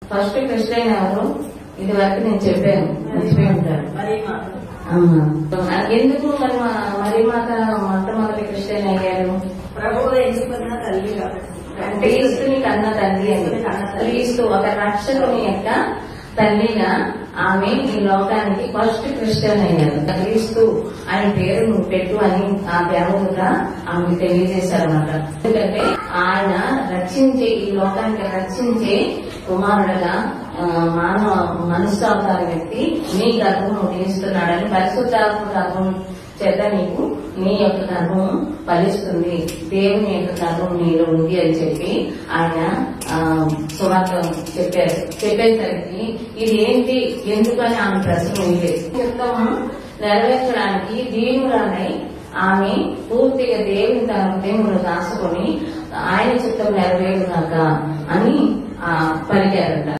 First Christian ఎవరు? ఇది వరకు నేను చెప్పాను, మర్చిపోయి ఉంటారు. ఎందుకు మరి మరీమాత మొట్టమొదటి క్రిస్టియన్ అయ్యారు? ప్రభువు ఎంచుకున్న తల్లి కాబట్టి, క్రీస్తుని కన్న తల్లి అని. క్రీస్తు ఒక రక్షకుని యొక్క తల్లిగా ఆమె ఈ లోకానికి ఫస్ట్ క్రిస్టియన్ అయ్యారు. క్రీస్తు ఆయన పేరు నువ్వు పెట్టు అని ఆ దేవత ఆమెకు తెలియజేశారన్నమాట. ఎందుకంటే ఆయన రక్షించే, ఈ లోకానికి రక్షించే కుమారుడుగా మానవ మనుష్యావతార వ్యక్తి నీ గర్భం తీస్తున్నాడని, పరిశుద్ధాత్మ గర్భం చేత నీకు నీ యొక్క గర్భం ఫలిస్తుంది, దేవుని యొక్క గర్భం నీలో ఉంది అని చెప్పి ఆయన సువార్త చెప్పారు. చెప్పేసరికి ఇది ఏంటి, ఎందుకని ఆమె ప్రశ్న ఉంది. చిత్తము నెరవేర్చడానికి దీనురాలై ఆమె పూర్తిగా దేవుని తన హృదయమును దాచుకొని ఆయన చిత్తం నెరవేరుగాక అని పలికారట.